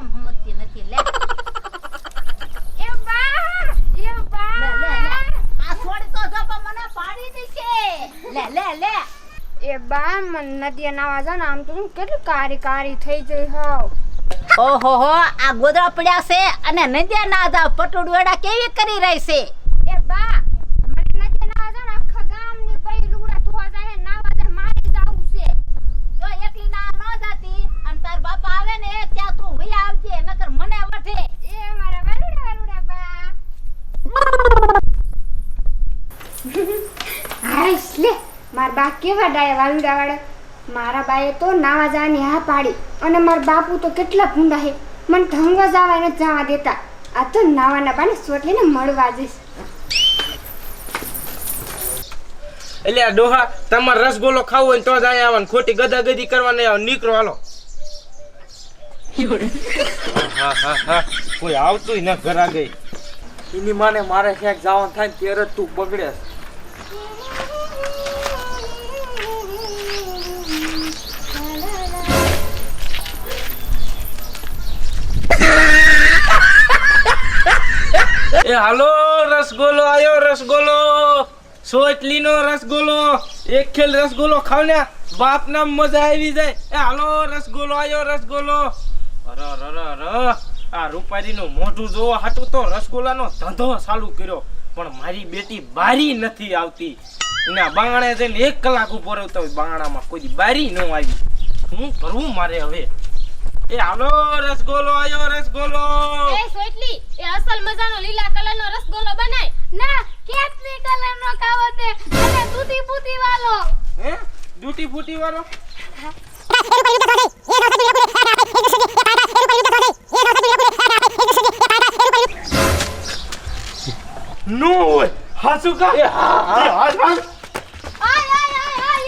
કામ સમજતી નથી લે એ બા લે આ છોડી તો જો પણ મને પાડી દેશે લે એ બા મન નદીએ નાવા જા ને આમ તો કેટલી કારી થઈ જઈ હાવ ઓહો હો આ ગોદરા પડ્યા છે અને નદીએ ના જાવ પટોડુડા કેવી કરી રહી છે એ બા મને નદીએ નાવા જા ને આખા ગામની પઈ લુગડા ધોવા જાય નાવા જાય મારી જાવું છે જો એકલી ના ન જાતી અને તાર બાપા આવે ને ત્યાં તું વઈ આવજે નકર મને વઠે એ મારા વાલુડા બા હાઈસ લે માર બા કેવા ડાયા વાલુડા વાળા મારા બાએ તો નાવા જવાની હા પાડી અને મારા બાપુ તો કેટલા ભૂંડા હે મને ઢંગવા જવા એને જવા દેતા આ તો નાવાના બાને સોટલીને મળવા જઈશ એટલે આ ડોહા તમાર રસગોલો ખાવો હોય તો જ અહીંયા આવવાનું ખોટી ગદાગદી કરવા નહીં આવે નીકળો હાલો હા કોઈ આવતું ન ઘર આ ગઈ એની માને મારે ક્યાંક જવાનું થાય ને ત્યારે જ તું બગડે એ હાલો રસગોલો આયો રસગોલો સોટલીનો રસગોલો એક ખેલ રસગોલો ખાવ ને બાપ ના મજા આવી જાય એ હાલો રસગોલો આયો રસગોલો અરે આ રૂપારીનું મોઢું જોવા હાટું તો રસગોલાનો ધંધો ચાલુ કર્યો પણ મારી બેટી બારી નથી આવતી એના બાંગણે જઈને 1 કલાક ઉભો રહેતો હોય બાંગણામાં કોઈ બારી ન આવી શું કરવું મારે હવે એ હાલો રસગોલો આયો રસગોલો એ સોટલી એ અસલ મજાનો લીલા કલરનો રસગોલો બનાય ના કેસરી કલરનો ખાવો તે અને તૂટી ફૂટી વાળો હે ડૂટી ફૂટી વાળો નો હોય હાસુ કા એ હા આય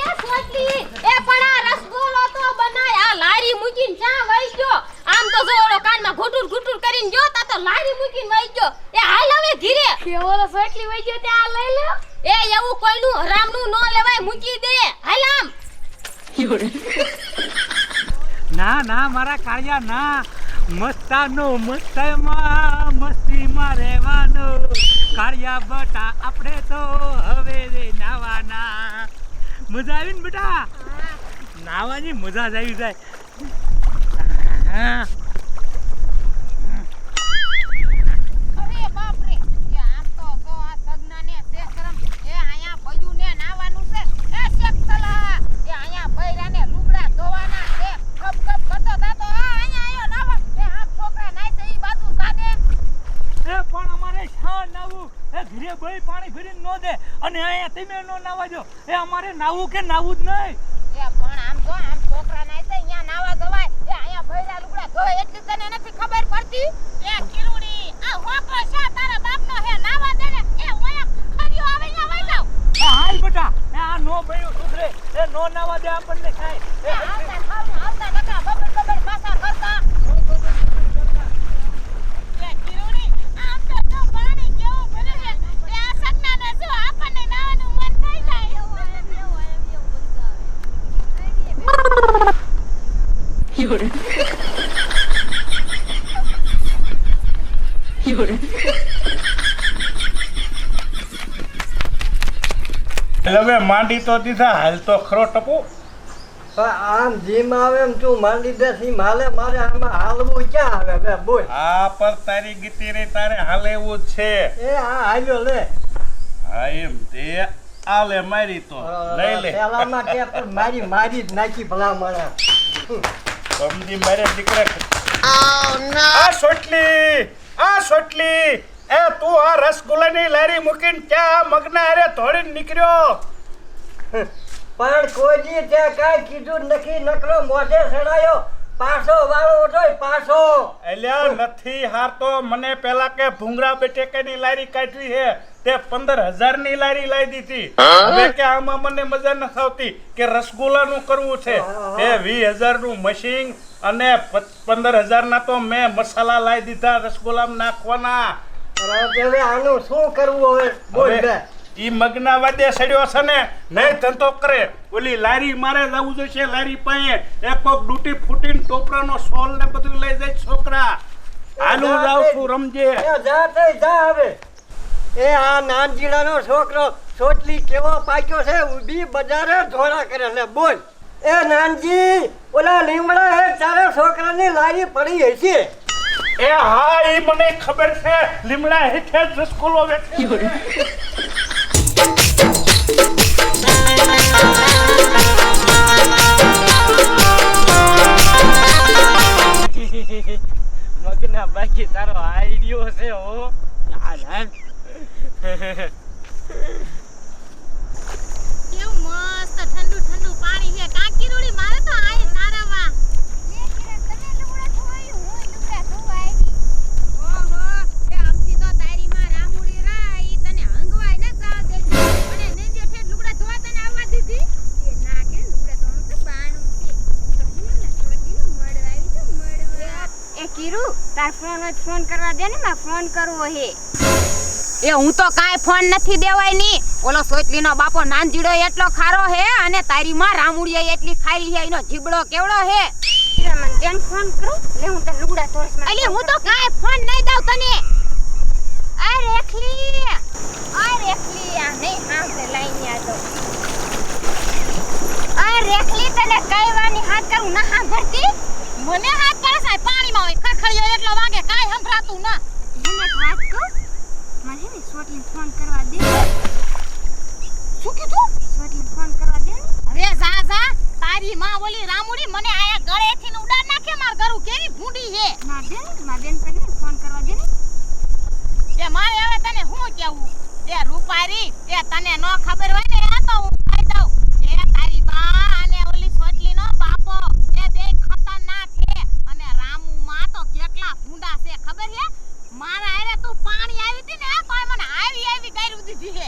એ સોટલી એ પણ આ રસગોલો તો બનાય આ લારી મૂકીને ચા વઈ ગયો આમ તો જો ઓલો કાનમાં ઘૂટુર કરીને ગયો તા તો લારી મૂકીને વઈ ગયો એ હાલ હવે ઘીરે કે ઓલો સોટલી વઈ ગયો તે આ લઈ લે એ એવું કોઈનું હરામનું નો લેવાય મૂકી દે હાલ આમ ના મારા કાળિયા ના મસ્તાનો મસ્તમાં મસ્તીમાં રહેવાનો કાળિયા બટા આપણે તો હવે રે નાવાના મજા આવી ને બેટા નાવાની મજા જ આવી જાય અરે બાપ રે એ આમ તો જો આ સગનાને શેખરમ એ આયા બયુને નાવાનું છે એ શેખસલા એ આયા બૈરાને લુગડા ધોવાના છે કપ કરતો થાતો આ આયા આયો નાવા એ આમ છોકરા નાય છે ઈ બાજુ જાને એ પણ અમારે શા નાવું એ ઘરે બઈ પાણી ભરીને નો દે અને અહીંયા તમે નો નાવા જો એ અમારે નાવું કે નાવું જ નહીં એ પણ આમ જો આમ છોકરા નાય છે અહીંયા નાવા જવાય એ આયા બૈરા લુગડા ધોય એટલી તને નથી ખબર પડતી એ કિરુડી આ હોકો શા તારા બાપનો હે નાવા દે ને એ ઓયા ખરિયો આવે ને વઈ જાવ એ હાલ બેટા એ આ નો બયું સુધરે એ નો નાવા દે આપણને ખાય એ આવતા નકા બબડ પાસા કરતા એ કિરુડી આમ તો જો પાણી કેવું ભરે છે એ આ સગનાને જો આપણને નાવાનું મન થઈ જાય એવું એટલે મેં માંડી તો દીધા હાલ તો ખરો ટપુ આમ જીમ આવે એમ તું માંડી દે સીમ હાલે મારે આમાં હાલવું ક્યાં આવે બે બોલ આ પર તારી ગીતી રે તારે હાલે એવું જ છે એ આ હાલ્યો લે હા એમ તે આલે મારી તો લઈ લે પેલામાં કે પણ મારી જ નાખી ભલા મારા સમજી મારે દીકરા આ સોટલી એ તું આ રસગુલ્લાની લારી મૂકીને ક્યાં મગના હારે ધોડીને નીકળ્યો પણ કોઈ દી તે કાંઈ કીધું નથી નકરો મોઢે સડાયો પાછો વાળો જોઈ પાછો એલ્યા નથી હારતો મને પેલા કે ભૂંગરા બેટેકાની લારી કાઢવી છે તે 15,000 ની લારી લાવી દીધી હવે કે આમાં મને મજા ન આવતી કે રસગુલ્લાનું કરવું છે એ 20,000 નું મશીન અને 15,000 ના તો મેં મસાલા લાવી દીધા રસગુલ્લામાં નાખવાના હવે આનું શું કરવું હવે બોલ બે ઈ મગના વાદે સડ્યો છે ને નહીં ધંધો કરે ઓલી લારી મારે જવું જોઈશે લારી પાસે એક કોક ડૂટી ફૂટીને ટોપરાનો સોલ ને બધું લઈ જાય છોકરા છોકરા હાલું જાવ તું રમજે. એ જા તે જા હવે. એ આ નાનજીડાનો છોકરો સોટલી કેવો પાક્યો છે ઊભી બજારે ધોળા કરે લે બોલ. એ નાનજી ઓલા લીમડા હે તારા છોકરાની લારી પડી હશે. એ હા એ મને ખબર છે લીમડા હેઠે જ રસગુલ્લો વેચે. મગના બાકી તારો આઈડિયો છે હો. હાલ હાલ. કેવું મસ્ત ઠંડુ ઠંડુ પાણી છે કાકી રૂડી મારે તો આય તારાવા લે કિરણ તને લુગડા ધોવાયું હું લુગડા ધોવા આવી. ઓહો એ આમથી તો તારી માં રામુડી રા ઈ તને હંગવાય ન જાવ દેતી અને નેજે ઠેઠ લુગડા ધોવા તને આવવા દીધી એ ના કે લુગડા ધોવાનું તો બાનું છે. તો હિના છોટીનું મળવા આવી તો મળવા. એ કીરુ તાર ફોન જ ફોન કરવા દે ને માં ફોન કરવો હે. એ હું તો કાંઈ ફોન નથી દેવાય ની ઓલો સોટલીનો બાપો નાનજીડો એટલો ખારો હે અને તારી માં રામુડિયા એટલી ખારી હે એનો જીબડો કેવડો હે કિરણ મને જેન ફોન કરું લે હું તને લુગડા ધોરસ માં. અલી હું તો કાંઈ ફોન નહીં દઉં તને આ રેખલી આ નહીં હાંસે લાઈન આ તો. આ રેખલી તને કઈવાની હાથ કરું ના સાંભળતી. મને હાથ કરે છે પાણીમાં હોય ખખડિયો એટલો વાગે કાંઈ સંભળાતું ના એને એક વાત કહું મને હે ને સોટલી ફોન કરવા દે. શું કીધું સોટલી ફોન કરવા દે ને. હવે જા જા તારી માં ઓલી રામુડી મને આયા ગળેથી ને ઉડાડ નાખે માર ગરું કેવી ભૂંડી હે ના દે ને માર બેન પર ફોન કરવા દે ને. એ મારે હવે તને શું કેવું એ રૂપારી એ તને નો ખબર હોય ને આ તો હું કહી દઉં એ તારી બા અને ઓલી સોટલીનો બાપો એ બે ખતરનાક છે અને રામુ માં તો કેટલા ભૂંડા છે ખબર છે મારા હારે તું પાણી આવી હતી ને તોય મને આવી ગાયરું દીધી છે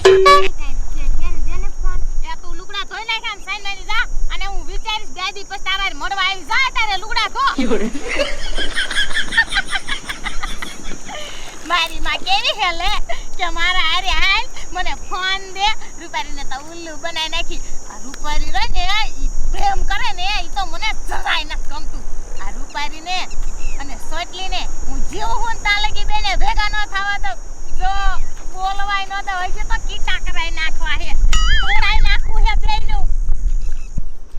કેને દે ને ફોન. એ તું લુગડા ધોઈ નાખ આમ સાઈન મારી જા અને હું વિચારીશ બે દી પછી તારા હારે મળવા આવી જા તારે લુગડા ધો મારી માં કેવી હેલે કે મારા હારે હાલ મને ફોન દે રૂપારીને તો ઉલ્લુ બનાવી નાખી આ રૂપારી રે ને ઈ પ્રેમ કરે ને ઈ તો મને જરાય નથી ગમતું આ રૂપારીને અને સોટલીને હું જીવ હું તા લગી બેને ભેગા ન થવા દઉં જો બોલવાય ન દઉં હજી તો કીટા કરાઈ નાખવા હે તોડાઈ નાખું હે બેયનું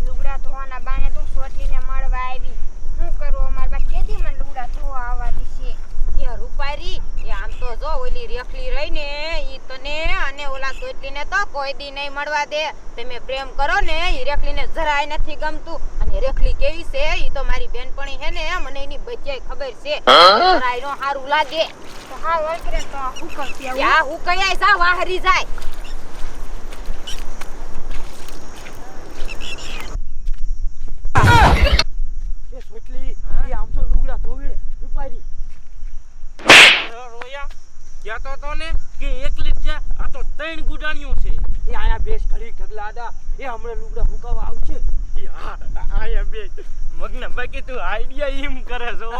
લુગડા ધોવાના બાને તું સોટલીને મળવા આવી. શું કરું અમાર બા કેદી મને લુગડા ધોવા આવવા દીશે. એ રૂપારી એ આમ તો જો ઓલી રેખલી રહી ને ઈ તને અને ઓલા સોટલીને તો કોઈ દી નહીં મળવા દે તમે પ્રેમ કરો ને ઈ રેખલીને જરાય નથી ગમતું અને રેખલી કેવી છે ઈ તો મારી બેનપણી હે ને મને એની બચ્ચાય ખબર છે જરાય નો હારું લાગે તો હા વળ કરે તો હું કરતી આવું. યા હું કયાય જા વાહરી જાય એ સોટલી એ આમ તો લુગડા ધોવે રૂપારી. રોયા કહેતો તો ને કે એકલી જ છે આ તો ત્રણ ગુડાણીઓ છે. એ આયા બેસ ઘડી ઢગલાડા એ હમણાં લુગડા મુકાવા આવશે. એ હા આયા બેસ મગના બાકી તું આઈડિયા એમ કરે છો.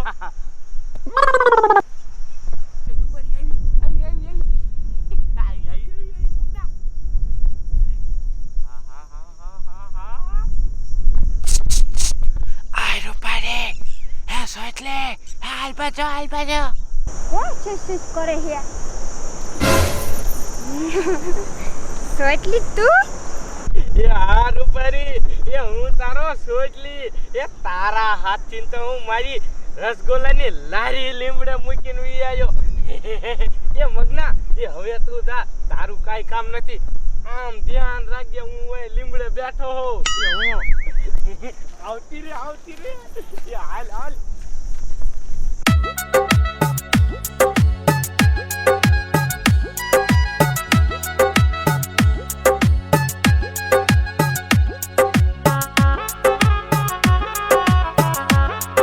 કોણ છે કરે હે સોટલી તું. એ હા રૂપારી એ હું તારો સોટલી એ તારા હાથથી તો હું મારી રસગોલાની લારી લીમડે મૂકીને વી આવ્યો. એ મગના એ હવે તું જા તારું કાઈ કામ નથી આમ ધ્યાન રાખજે હું એ લીમડે બેઠો હોઉં. આવતી રે એ હાલ હાલ